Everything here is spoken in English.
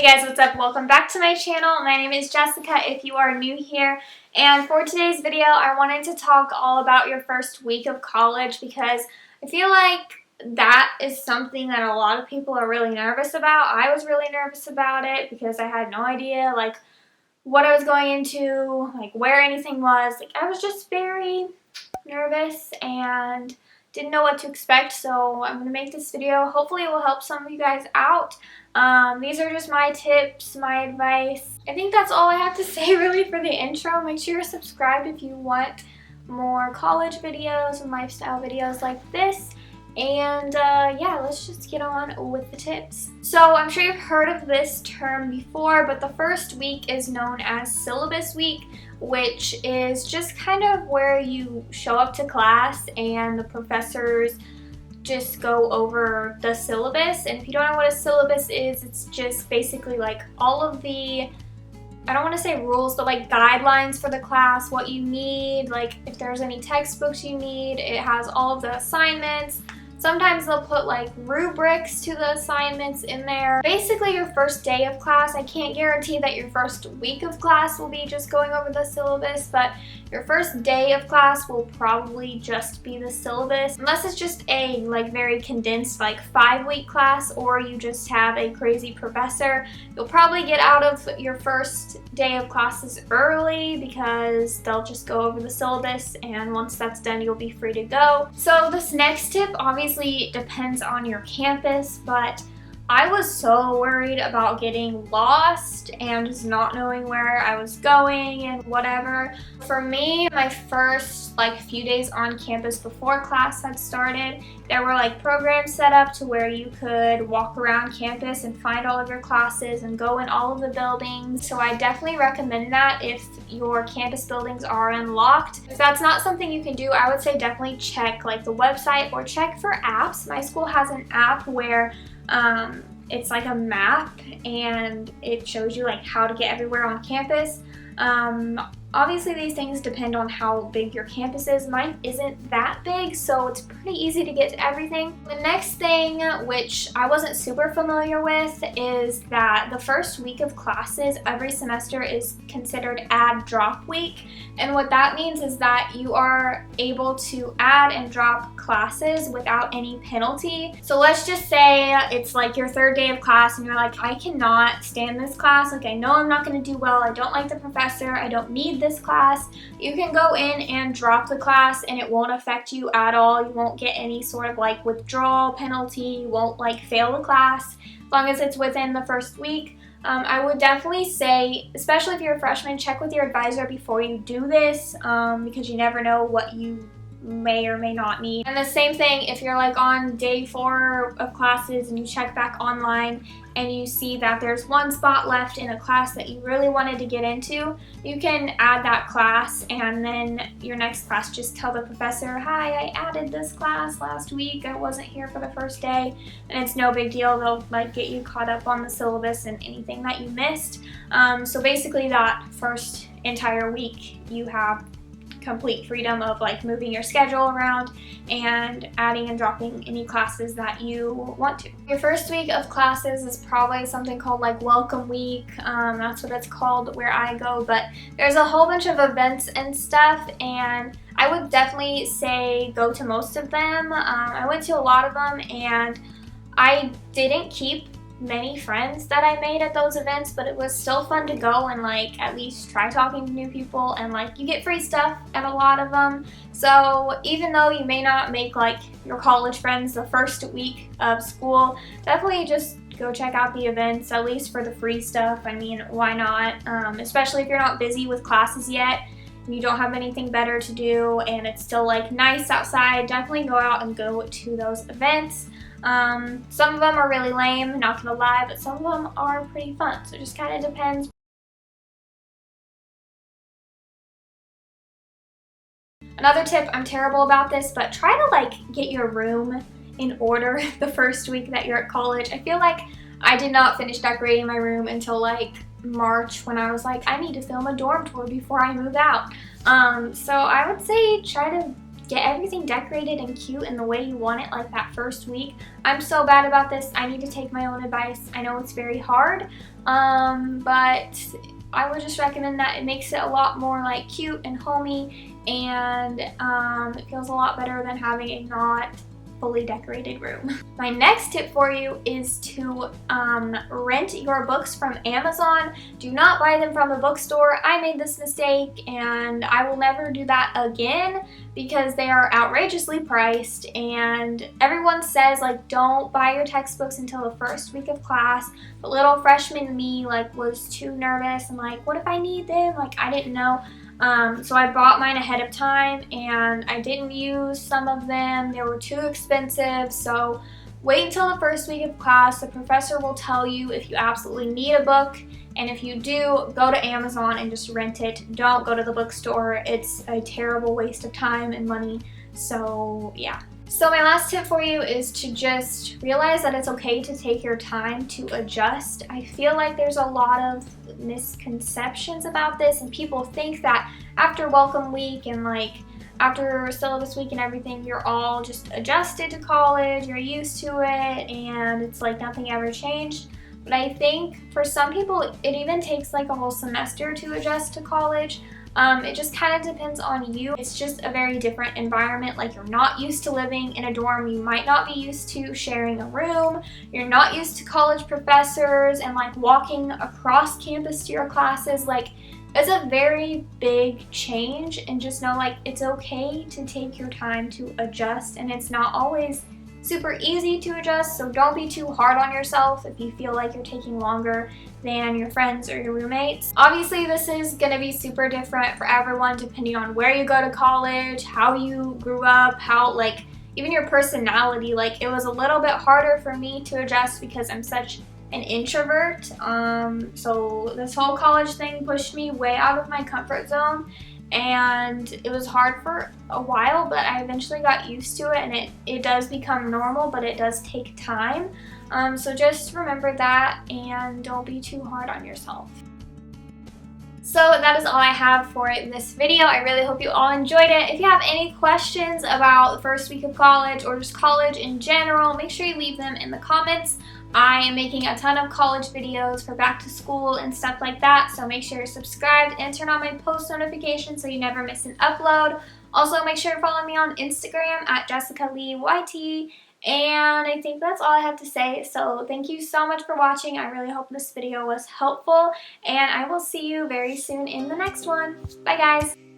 Hey guys, what's up? Welcome back to my channel. My name is Jessica if you are new here, and for today's video I wanted to talk all about your first week of college because I feel like that is something that a lot of people are really nervous about. I was really nervous about it because I had no idea what I was going into, where anything was. I was just very nervous and didn't know what to expect, so I'm going to make this video. Hopefully it will help some of you guys out. These are just my tips, my advice. I think that's all I have to say really for the intro. Make sure you're subscribed if you want more college videos and lifestyle videos like this. And yeah, let's just get on with the tips. So I'm sure you've heard of this term before, but the first week is known as syllabus week, which is just kind of where you show up to class and the professors just go over the syllabus. And if you don't know what a syllabus is, it's just basically all of the, I don't want to say rules, but guidelines for the class, what you need, if there's any textbooks you need. It has all of the assignments. Sometimes they'll put rubrics to the assignments in there. Basically your first day of class, I can't guarantee that your first week of class will be just going over the syllabus, but your first day of class will probably just be the syllabus. Unless it's just a very condensed 5-week class, or you just have a crazy professor. You'll probably get out of your first day of classes early because they'll just go over the syllabus, and once that's done you'll be free to go. So this next tip obviously depends on your campus, but I was so worried about getting lost and just not knowing where I was going and whatever. For me, my first few days on campus before class had started, there were programs set up to where you could walk around campus and find all of your classes and go in all of the buildings. So I definitely recommend that if your campus buildings are unlocked. If that's not something you can do, I would say definitely check the website or check for apps. My school has an app where it's a map and it shows you how to get everywhere on campus. Obviously these things depend on how big your campus is. Mine isn't that big, so it's pretty easy to get to everything. The next thing, which I wasn't super familiar with, is that the first week of classes every semester is considered add drop week. And what that means is that you are able to add and drop classes without any penalty. So let's just say it's your third day of class and you're I cannot stand this class. I know I'm not going to do well. I don't like the professor. I don't need this class. You can go in and drop the class and it won't affect you at all. You won't get any sort of withdrawal penalty. You won't fail the class as long as it's within the first week. I would definitely say, especially if you're a freshman, check with your advisor before you do this because you never know what you may or may not need. And the same thing if you're on day 4 of classes and you check back online and you see that there's one spot left in a class that you really wanted to get into, you can add that class, and then your next class just tell the professor, hi, I added this class last week, I wasn't here for the first day, and it's no big deal. They'll get you caught up on the syllabus and anything that you missed. So basically that first entire week you have complete freedom of moving your schedule around and adding and dropping any classes that you want to. Your first week of classes is probably something called welcome week. That's what it's called where I go, but there's a whole bunch of events and stuff, and I would definitely say go to most of them. I went to a lot of them and I didn't keep many friends that I made at those events, but it was still fun to go and at least try talking to new people, and you get free stuff at a lot of them. So even though you may not make your college friends the first week of school, definitely just go check out the events, at least for the free stuff. I mean, why not? Especially if you're not busy with classes yet and you don't have anything better to do and it's still nice outside, definitely go out and go to those events. Some of them are really lame, not gonna lie, but some of them are pretty fun, so it just kind of depends. Another tip, I'm terrible about this, but try to get your room in order the first week that you're at college. I feel I did not finish decorating my room until March, when I was I need to film a dorm tour before I move out. So I would say try to get everything decorated and cute in the way you want it, like that first week. I'm so bad about this. I need to take my own advice. I know it's very hard, but I would just recommend that. It makes it a lot more like cute and homey, and it feels a lot better than having a not fully decorated room. My next tip for you is to rent your books from Amazon. Do not buy them from a bookstore. I made this mistake and I will never do that again because they are outrageously priced, and everyone says like don't buy your textbooks until the first week of class, but little freshman me like was too nervous and like, what if I need them? Like I didn't know. So I bought mine ahead of time and I didn't use some of them. They were too expensive, so wait until the first week of class. The professor will tell you if you absolutely need a book, and if you do, go to Amazon and just rent it. Don't go to the bookstore. It's a terrible waste of time and money, so yeah. So my last tip for you is to just realize that it's okay to take your time to adjust. I feel like there's a lot of misconceptions about this, and people think that after welcome week and like after syllabus week and everything, you're all just adjusted to college, you're used to it, and it's like nothing ever changed. But I think for some people, it even takes like a whole semester to adjust to college. It just kind of depends on you. It's just a very different environment. Like you're not used to living in a dorm. You might not be used to sharing a room. You're not used to college professors and like walking across campus to your classes. Like it's a very big change, and just know like it's okay to take your time to adjust, and it's not always super easy to adjust, so don't be too hard on yourself if you feel like you're taking longer than your friends or your roommates. Obviously, this is going to be super different for everyone depending on where you go to college, how you grew up, how like even your personality. Like it was a little bit harder for me to adjust because I'm such an introvert, so this whole college thing pushed me way out of my comfort zone, and it was hard for a while, but I eventually got used to it, and it does become normal, but it does take time. So just remember that and don't be too hard on yourself. So that is all I have for this video. I really hope you all enjoyed it. If you have any questions about the first week of college or just college in general, make sure you leave them in the comments. I am making a ton of college videos for back to school and stuff like that, so make sure you're subscribed and turn on my post notifications so you never miss an upload. Also, make sure to follow me on Instagram at JessicaLeighyT. And I think that's all I have to say. So thank you so much for watching. I really hope this video was helpful, and I will see you very soon in the next one. Bye guys!